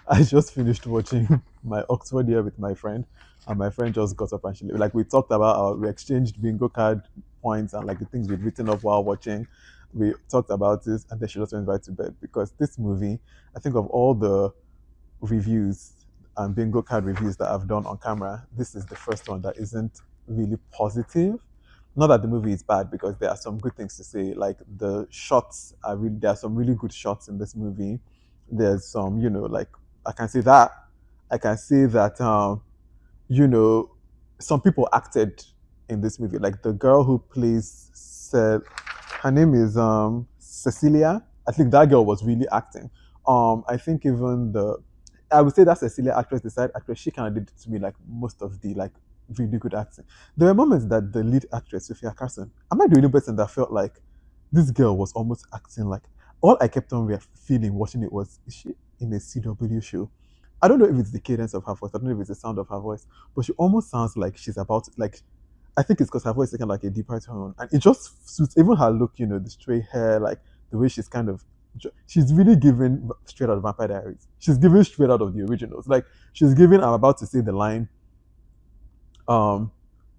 I just finished watching my Oxford year with my friend, and my friend just got up and she like we talked about we exchanged bingo card points and like the things we'd written up while watching. We talked about this, and then she just went right to bed because this movie, I think of all the reviews and bingo card reviews that I've done on camera, this is the first one that isn't really positive. Not that the movie is bad because there are some good things to say. Like the shots are really there are some really good shots in this movie. There's some, like I can say that. I can say that you know, some people acted in this movie. Like the girl who plays her name is Cecilia. I think that girl was really acting. I think even the I would say that Cecilia actress, the side actress, she kind of did to me like most of the like really good acting. There were moments that the lead actress, Sophia Carson, am I the only person that felt like this girl was almost acting like all I kept on feeling watching it was, is she in a CW show? I don't know if it's the cadence of her voice, I don't know if it's the sound of her voice, but she almost sounds like she's about like I think it's because her voice is kind of like a deeper tone, and it just suits even her look. The straight hair, like the way she's kind of. She's really giving straight out of Vampire Diaries. She's giving straight out of the originals. Like she's giving. I'm about to say the line. Um,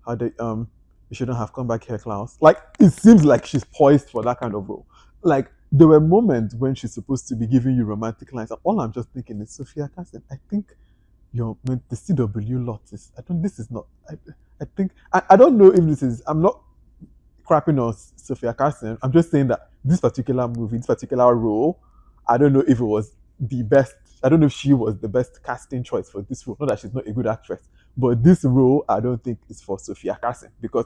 how they you shouldn't have come back here, Klaus. Like it seems like she's poised for that kind of role. Like there were moments when she's supposed to be giving you romantic lines, and all I'm just thinking is Sophia Carson. I think your the CW lot is. I don't. This is not. I think I don't know if this is. I'm not crapping on Sophia Carson. I'm just saying that this particular movie, this particular role, I don't know if it was the best. I don't know if she was the best casting choice for this role. Not that she's not a good actress, but this role I don't think is for Sophia Carson because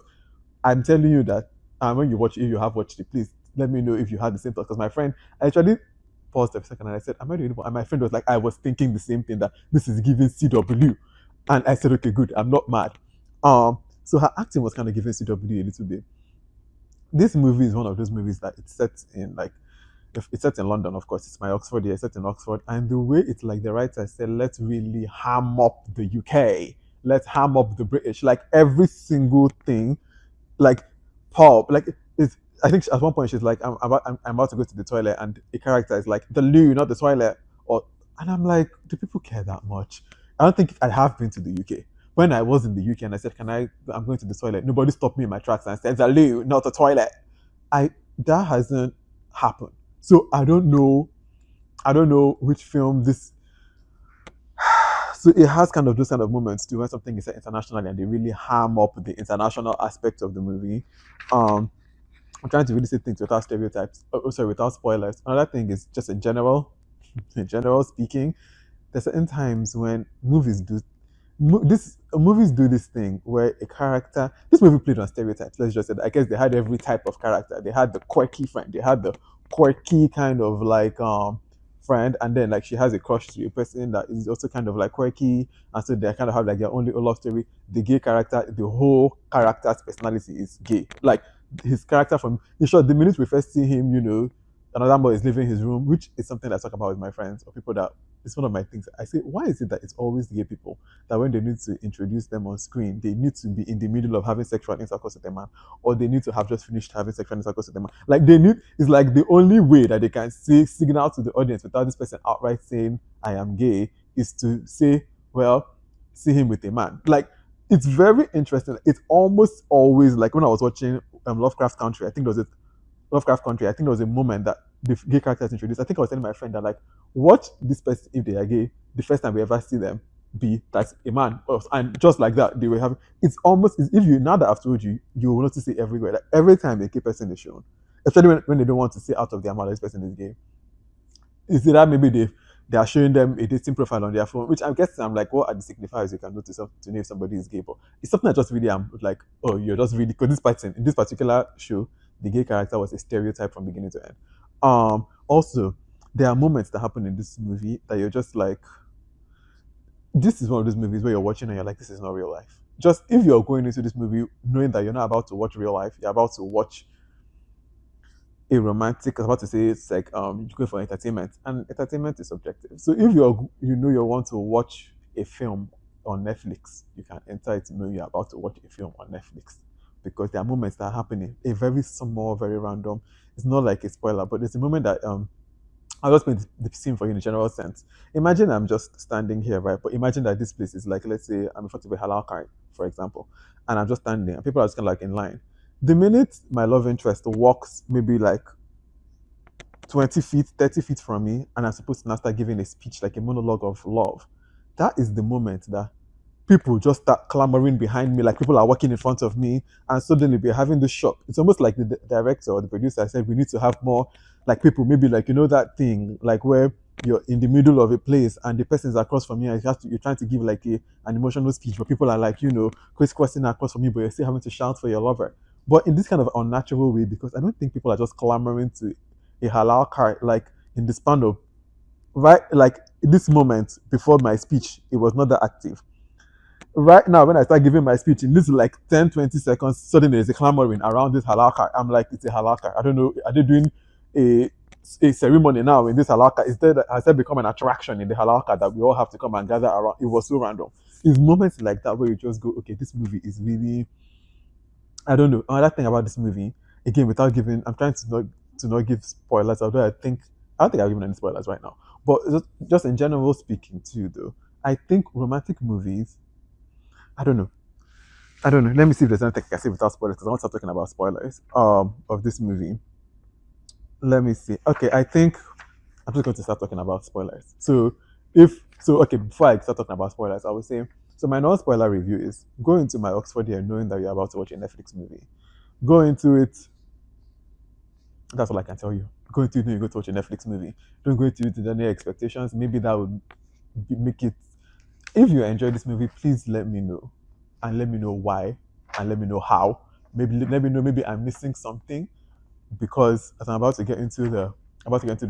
I'm telling you that when you watch, if you have watched it, please let me know if you had the same thought. Because my friend, I actually paused a second and I said, "Am I the only one?" And my friend was like, "I was thinking the same thing that this is giving CW," and I said, "Okay, good. I'm not mad." So her acting was kind of giving CW a little bit. This movie is one of those movies that it's set in like if it's set in London, of course, it's my Oxford year, it's set in Oxford, and the way it's like the writer said, let's really ham up the UK, let's ham up the British, like every single thing, like pop, like it's. I think at one point she's like, I'm about to go to the toilet, and the character is like, the loo, not the toilet, or, and I'm like, do people care that much? I don't think I have been to the UK. When I was in the UK and I said, I'm going to the toilet, nobody stopped me in my tracks and said, the loo, not the toilet. That hasn't happened. So I don't know which film this. So it has kind of those kind of moments too when something is set internationally and they really ham up the international aspect of the movie. Um, I'm trying to really say things without stereotypes. Sorry, without spoilers. Another thing is just in general speaking, there's certain times when movies do this thing where a character. This movie played on stereotypes. Let's just say that. I guess they had every type of character. They had the quirky friend. They had the quirky kind of like friend, and then like she has a crush to a person that is also kind of like quirky, and so they kind of have like their own little love story. The gay character, the whole character's personality is gay. Like his character from in short, the minute we first see him, another boy is leaving his room, which is something I talk about with my friends or people that it's one of my things. I say, why is it that it's always gay people that when they need to introduce them on screen, they need to be in the middle of having sexual intercourse with a man, or they need to have just finished having sexual intercourse with a man? Like they need it's like the only way that they can say signal to the audience without this person outright saying I am gay is to say, well, see him with a man. Like it's very interesting. It's almost always like when I was watching Lovecraft Country. I think there was a Lovecraft Country. I think there was a moment that the gay characters introduced. I think I was telling my friend that like, watch this person if they are gay. The first time we ever see them be that's a man, and just like that they will have. It's almost as if you now that I've told you, you will notice it everywhere. Like every time a gay person is shown, especially when they don't want to say out of their mouth this person is gay. Is it that maybe they are showing them a dating profile on their phone, which I guess I'm like, what are the signifiers you can notice to know if somebody is gay? But it's something that just really I'm like, oh, you're just really because this person in this particular show, the gay character was a stereotype from beginning to end. Also, there are moments that happen in this movie that you're just like, this is one of those movies where you're watching and you're like, this is not real life. Just if you're going into this movie knowing that you're not about to watch real life, you're about to watch a romantic. I was about to say it's like you go for entertainment, and entertainment is subjective. So if you want to watch a film on Netflix, you can enter it to know you're about to watch a film on Netflix because there are moments that are happening. A very small, very random. It's not like a spoiler, but there's a moment that I'll just paint the scene for you in a general sense. Imagine I'm just standing here, right? But imagine that this place is like, let's say I'm in front of a halal cart, for example, and I'm just standing there, and people are just kind of like in line. The minute my love interest walks maybe like 20 feet, 30 feet from me, and I'm supposed to now start giving a speech, like a monologue of love, that is the moment that people just start clamoring behind me, like people are walking in front of me, and suddenly we're having this shock. It's almost like the director or the producer said, we need to have more like people, maybe like, that thing, like where you're in the middle of a place and the person's across from you, and you're trying to give like an emotional speech, but people are like, crisscrossing across from you, but you're still having to shout for your lover. But in this kind of unnatural way, because I don't think people are just clamoring to a halal cart, like in the span of, right, like this moment before my speech, it was not that active. Right now, when I start giving my speech, in this like 10, 20 seconds, suddenly there's a clamoring around this halakha. I'm like, it's a halakha. I don't know. Are they doing a, a ceremony now in this halakha? Has that become an attraction in the halakha that we all have to come and gather around? It was so random. It's moments like that where you just go, okay, this movie is really, I don't know. Another thing about this movie, again, without giving, I'm trying to not give spoilers, although I don't think I've given any spoilers right now. But just in general speaking, too, though, I think romantic movies, I don't know. I don't know. Let me see if there's anything I can say without spoilers because I want to start talking about spoilers of this movie. Let me see. Okay, I think I'm just going to start talking about spoilers. Okay, before I start talking about spoilers, I will say so my non-spoiler review is go into my Oxford year knowing that you're about to watch a Netflix movie. Go into it. That's all I can tell you. Go into it knowing you're going to watch a Netflix movie. Don't go into it with any expectations. Maybe that would make it. If you enjoy this movie, please let me know, and let me know why, and let me know how. Maybe let me know. Maybe I'm missing something because as I'm about to get into the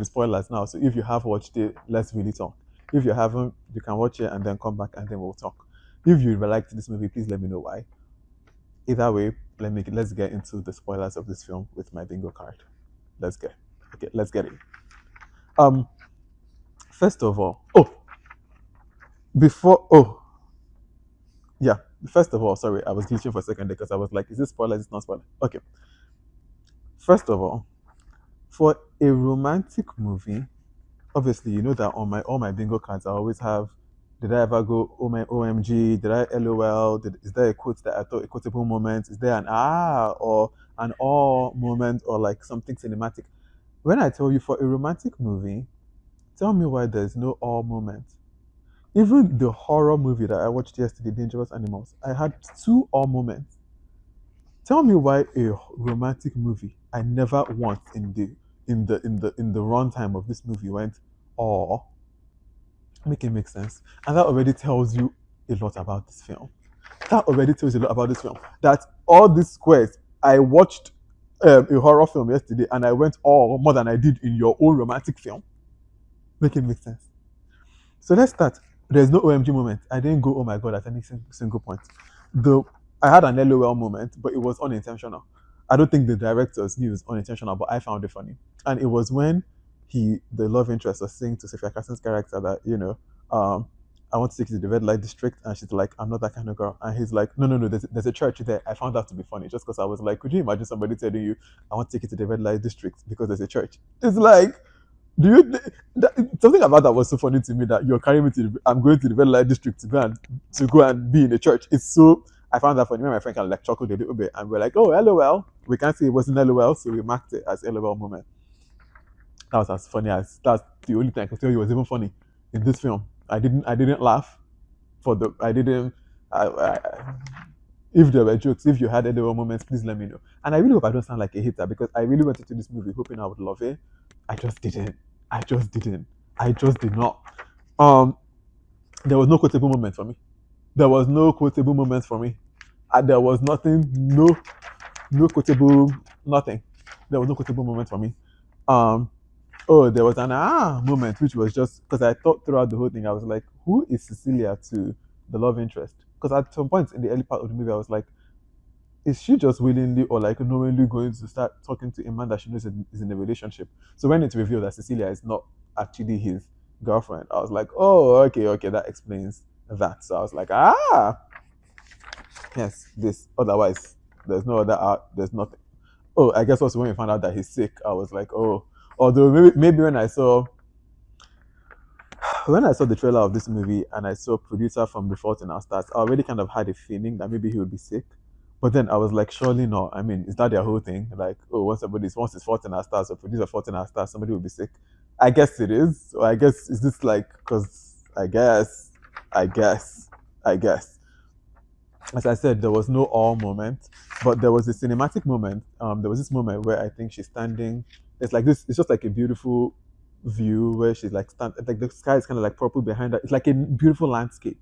spoilers now. So if you have watched it, let's really talk. If you haven't, you can watch it and then come back and then we'll talk. If you liked this movie, please let me know why. Either way, let's get into the spoilers of this film with my bingo card. Let's get it. Um, First of all, before oh yeah, first of all, sorry, I was glitching for a second because I was like, is this spoiler? Is this not spoiler? Okay. First of all, for a romantic movie, obviously you know that on my all my bingo cards I always have did I ever go oh my OMG, did I LOL, is there a quote that I thought a quotable moment, is there an or an moment or like something cinematic? When I tell you for a romantic movie, tell me why there's no all moment. Even the horror movie that I watched yesterday, Dangerous Animals, I had two all moments. Tell me why a romantic movie I never once in the runtime of this movie went or make it make sense. And that already tells you a lot about this film. That already tells you a lot about this film. That all these squares, I watched a horror film yesterday and I went all more than I did in your own romantic film. Make it make sense. So let's start. There's no OMG moment. I didn't go, oh my god, at any single point. The I had an LOL moment, but it was unintentional. I don't think the directors knew it was unintentional, but I found it funny. And it was when the love interest, was saying to Sophia Carson's character that, I want to take you to the red light district. And she's like, I'm not that kind of girl. And he's like, no, no, no, there's a church there. I found that to be funny just because I was like, could you imagine somebody telling you, I want to take you to the red light district because there's a church? It's like, do you something about that was so funny to me that you're carrying me I'm going to the red light district to go and be in a church. It's so I found that funny. Me and my friend kind of like chuckled a little bit and we're like, oh LOL. We can't say it wasn't LOL, so we marked it as LOL moment. That was as funny as that's the only thing I can tell you was even funny in this film. I didn't laugh for the I didn't I if there were jokes, if you had any moments, please let me know. And I really hope I don't sound like a hater because I really went into this movie hoping I would love it. I just didn't. I just didn't. I just did not. Um, there was no quotable moment for me. There was no quotable moment for me. There was nothing. No quotable. Nothing. There was no quotable moment for me. Um, there was an moment which was just because I thought throughout the whole thing I was like, who is Cecilia to the love interest? Because at some point in the early part of the movie I was like, is she just willingly or like knowingly going to start talking to a man that she knows is in a relationship? So when it's revealed that Cecilia is not actually his girlfriend, I was like, oh, okay, that explains that. So I was like, yes, this. Otherwise, there's no other art. There's nothing. Oh, I guess also when we found out that he's sick, I was like, oh. Although maybe when I saw when I saw the trailer of this movie and I saw producer from The Fault in Our Stars, I already kind of had a feeling that maybe he would be sick. But then I was like, surely not. I mean, is that their whole thing? Like, oh, once it's Fault in Our Stars or producer Fault in Our Stars, somebody will be sick. I guess it is. Or I guess is this like because I guess, I guess. As I said, there was no all moment, but there was a cinematic moment. There was this moment where I think she's standing. It's like this. It's just like a beautiful view where she's like like the sky is kind of like purple behind her. It's like a beautiful landscape.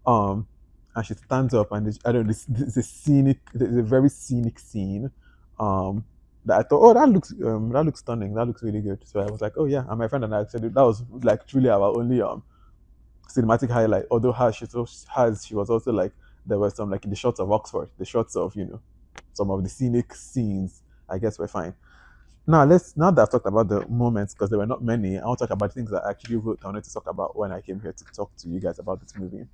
Um, and she stands up and I don't know. This a scenic. It's a very scenic scene. Um, that I thought, oh, that looks stunning. That looks really good. So I was like, oh yeah. And my friend and I said that was like truly our only cinematic highlight. Although she was also like there were some like in the shots of Oxford, the shots of some of the scenic scenes. I guess we're fine. Now that I've talked about the moments because there were not many, I want to talk about things that I actually wrote. I wanted to talk about when I came here to talk to you guys about this movie.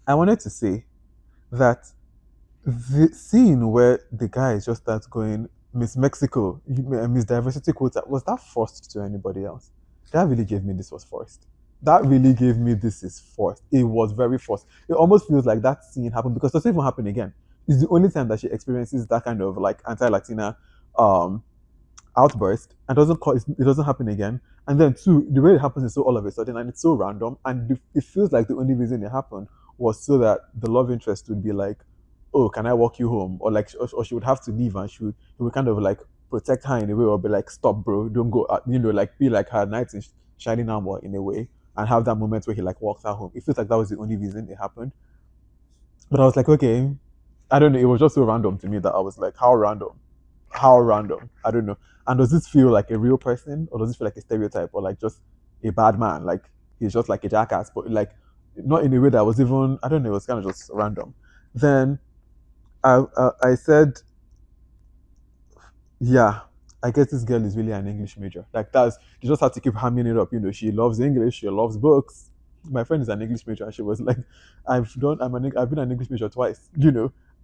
I wanted to say that the scene where the guy just starts going Miss Mexico, Miss Diversity Quota, was that forced to anybody else? That really gave me this was forced. That really gave me this is forced. It was very forced. It almost feels like that scene happened because it doesn't even happen again. It's the only time that she experiences that kind of like anti-Latina um outburst and it doesn't happen again. And then two, the way it happens is so all of a sudden and it's so random and it feels like the only reason it happened was so that the love interest would be like, oh, can I walk you home? Or like, or she would have to leave and he would kind of like protect her in a way or be like, stop, bro, don't go, like be like her knight in shining armor in a way and have that moment where he like walks her home. It feels like that was the only reason it happened. But I was like, okay, I don't know. It was just so random to me that I was like, how random? How random? I don't know. And does this feel like a real person or does it feel like a stereotype or like just a bad man? Like he's just like a jackass, but like not in a way that was even, I don't know, it was kind of just random. Then I said, yeah, I guess this girl is really an English major. Like that's you just have to keep hamming it up. She loves English, she loves books. My friend is an English major, and she was like, I've been an English major twice.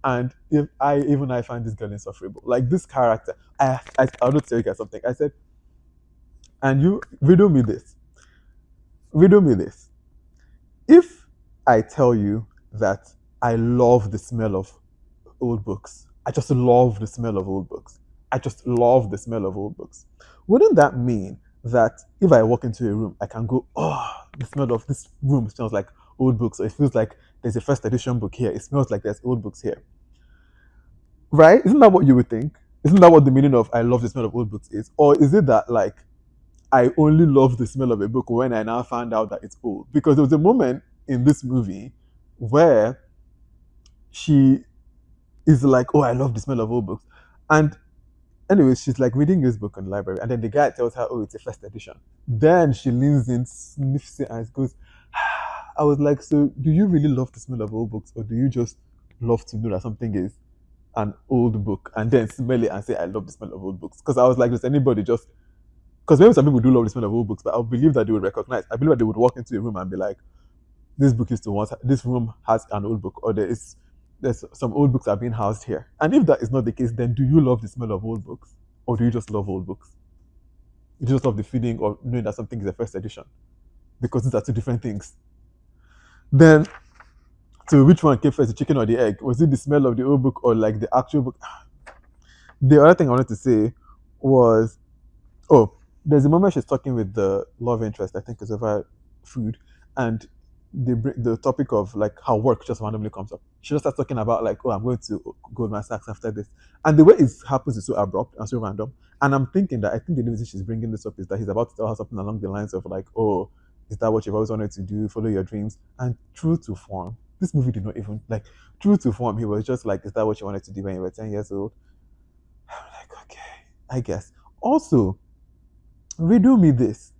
And if I find this girl insufferable, like this character, I don't tell you guys something. I said, and you riddle me this. If I tell you that I love the smell of old books. I just love the smell of old books. I just love the smell of old books. Wouldn't that mean that if I walk into a room, I can go, oh, the smell of this room smells like old books, or it feels like there's a first edition book here. It smells like there's old books here. Right? Isn't that what you would think? Isn't that what the meaning of I love the smell of old books is? Or is it that like I only love the smell of a book when I now found out that it's old? Because there was a moment in this movie where she is like, oh, I love the smell of old books. And anyways, she's like reading this book in the library, and then the guy tells her, oh, it's a first edition. Then she leans in, sniffs it, and goes, I was like, so do you really love the smell of old books, or do you just love to know that something is an old book and then smell it and say, I love the smell of old books? Because I was like, does anybody just, because maybe some people do love the smell of old books, but I believe that they would recognize, I believe that they would walk into a room and be like, this room has an old book, or there's some old books are being housed here. And if that is not the case, then do you love the smell of old books? Or do you just love old books? You just love the feeling of knowing that something is a first edition. Because these are two different things. Then, so which one came first, the chicken or the egg? Was it the smell of the old book or like the actual book? The other thing I wanted to say was, oh, there's a moment she's talking with the love interest, I think it's over food, and the topic of like how work just randomly comes up. She just starts talking about like, oh, I'm going to Goldman Sachs after this, and the way it happens is so abrupt and so random. And I'm thinking that I think the reason she's bringing this up is that he's about to tell her something along the lines of like, oh, is that what you've always wanted to do? Follow your dreams. And true to form, this movie did not even like true to form. He was just like, is that what you wanted to do when you were 10 years old? I'm like, okay, I guess. Also, riddle me this: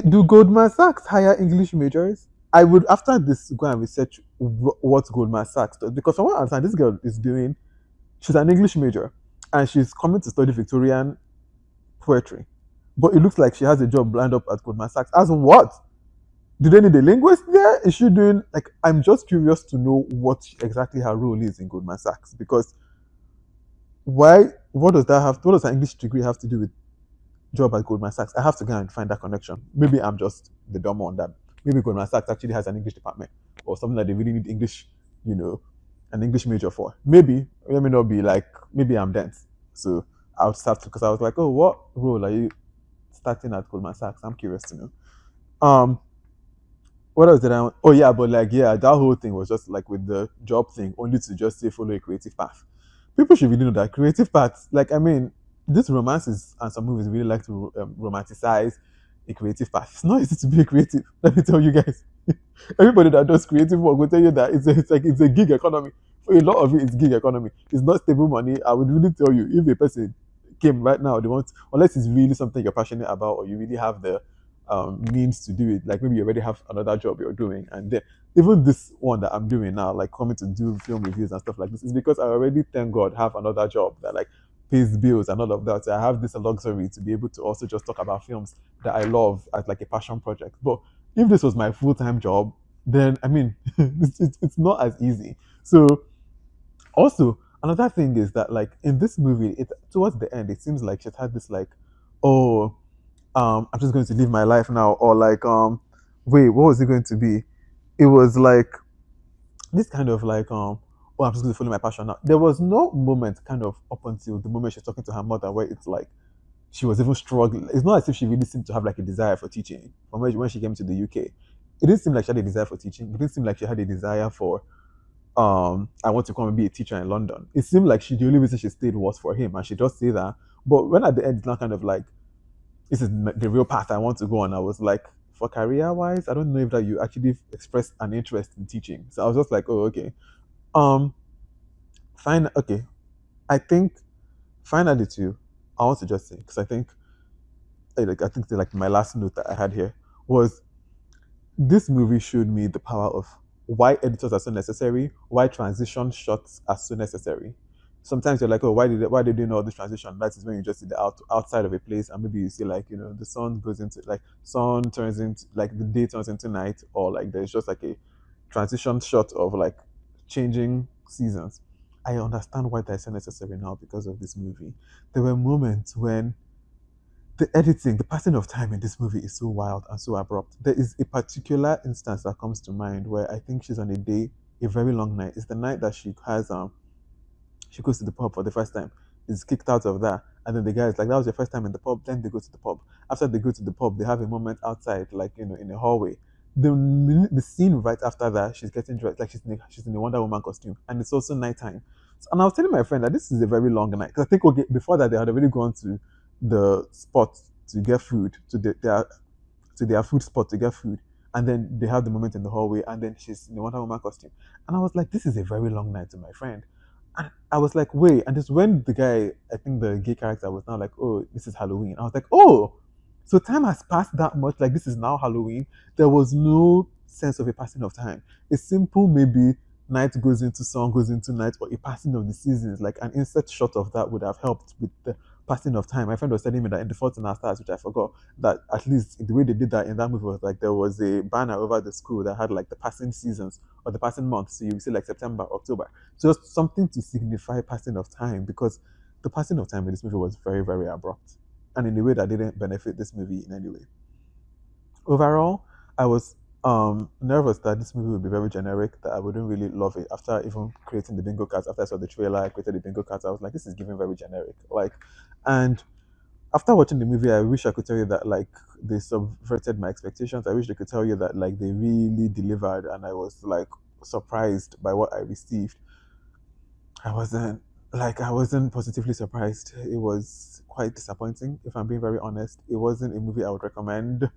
do Goldman Sachs hire English majors? I would, after this, go and research what Goldman Sachs does. Because from what I understand, this girl is doing, she's an English major and she's coming to study Victorian poetry. But it looks like she has a job lined up at Goldman Sachs. As what? Do they need a linguist there? Is she doing, like, I'm just curious to know what exactly her role is in Goldman Sachs. Because what does her English degree have to do with job at Goldman Sachs, I have to go and find that connection. Maybe I'm just the dumb one that maybe Goldman Sachs actually has an English department or something that they really need English, you know, an English major for. Maybe let me not be like maybe I'm dense. So I'll start because I was like, oh, what role are you starting at Goldman Sachs? I'm curious to know. Um, what else did I want? Oh yeah, but like yeah, that whole thing was just like with the job thing, only to just say follow a creative path. People should really know that creative paths, like I mean, this romances and some movies really like to romanticize a creative path. It's not easy to be a creative. Let me tell you guys. Everybody that does creative work will tell you that it's a gig economy. For a lot of it, it's gig economy. It's not stable money. I would really tell you if a person came right now, they want unless it's really something you're passionate about or you really have the means to do it. Like maybe you already have another job you're doing, and then even this one that I'm doing now, like coming to do film reviews and stuff like this, is because I already, thank God, have another job that like pays bills and all of that. So I have this luxury to be able to also just talk about films that I love as like a passion project. But if this was my full time job, then I mean, it's not as easy. So also another thing is that like in this movie, it towards the end, it seems like she's had this like, oh, I'm just going to live my life now, or like, wait, what was it going to be? It was like this kind of like, oh, I'm just going to follow my passion now. There was no moment kind of up until the moment she's talking to her mother where it's like she was even struggling. It's not as if she really seemed to have like a desire for teaching from when she came to the UK. It didn't seem like she had a desire for teaching. It didn't seem like she had a desire for I want to come and be a teacher in London. It seemed like the only reason she stayed was for him, and she just say that. But when at the end, it's not kind of like this is the real path I want to go on. I was like, for career wise, I don't know if that you actually expressed an interest in teaching. So I was just like, oh, okay. Um, fine, okay. I think finally too, I want to just say because I think like like my last note that I had here was this movie showed me the power of why editors are so necessary, why transition shots are so necessary. Sometimes you're like, oh, why they doing all this transition? That is when you just see the outside of a place, and maybe you see like the sun goes into like sun turns into like the day turns into night, or like there's just like a transition shot of like changing seasons. I understand why that's so necessary now because of this movie. There were moments when the editing, the passing of time in this movie is so wild and so abrupt. There is a particular instance that comes to mind where I think she's on a day, a very long night. It's the night that she goes to the pub for the first time. Is kicked out of that, and then the guy is like, "That was your first time in the pub." Then they go to the pub. After they go to the pub, they have a moment outside, like in a hallway. The scene right after that, she's getting dressed, like she's in a Wonder Woman costume, and it's also nighttime. So, and I was telling my friend that this is a very long night because I think okay, before that they had already gone to the spot to get food to their food spot to get food, and then they have the moment in the hallway, and then she's in the Wonder Woman costume, and I was like, this is a very long night to my friend. And I was like, wait, and it's when the guy, I think the gay character was now like, oh, this is Halloween. I was like, oh, so time has passed that much, like this is now Halloween. There was no sense of a passing of time. A simple maybe night goes into sun goes into night, or a passing of the seasons, like an insert shot of that would have helped with the passing of time. My friend was telling me that in The Fault in Our Stars, which I forgot, that at least the way they did that in that movie was like there was a banner over the school that had like the passing seasons or the passing months. So you see like September, October. So just something to signify passing of time because the passing of time in this movie was very, very abrupt. And in a way that didn't benefit this movie in any way. Overall, I was nervous that this movie would be very generic, that I wouldn't really love it. After even creating the bingo cards, after I saw the trailer, I created the bingo cards, I was like, this is giving very generic. Like, and after watching the movie, I wish I could tell you that like they subverted my expectations. I wish they could tell you that like they really delivered, and I was like surprised by what I received. I wasn't positively surprised. It was quite disappointing, if I'm being very honest. It wasn't a movie I would recommend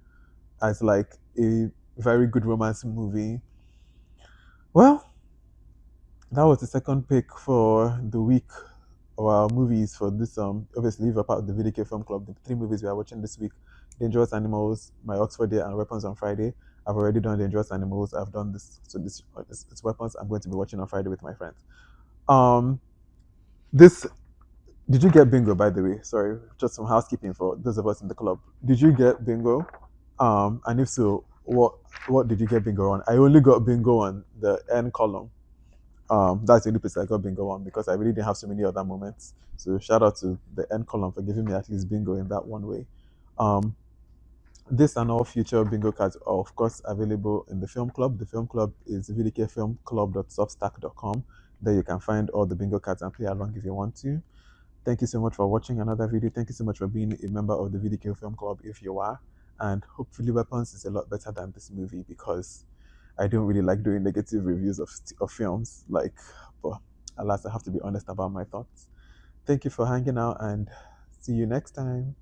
as like a very good romance movie. Well, that was the second pick for the week of our movies for this obviously we're part of the VDK Film Club. The three movies we are watching this week: Dangerous Animals, My Oxford Day, and Weapons on Friday. I've already done Dangerous Animals. I've done this, so it's Weapons. I'm going to be watching on Friday with my friends. Um, this did you get bingo by the way? Sorry, just some housekeeping for those of us in the club. Did you get bingo? And if so, what did you get bingo on? I only got bingo on the N column. That's the only place I got bingo on because I really didn't have so many other moments. So shout out to the N column for giving me at least bingo in that one way. Um, this and all future bingo cards are, of course, available in the film club. The film club is vdkfilmclub.substack.com. There you can find all the bingo cards and play along if you want to. Thank you so much for watching another video. Thank you so much for being a member of the VDK Film Club if you are. And hopefully, Weapons is a lot better than this movie because I don't really like doing negative reviews of films. But alas, I have to be honest about my thoughts. Thank you for hanging out and see you next time.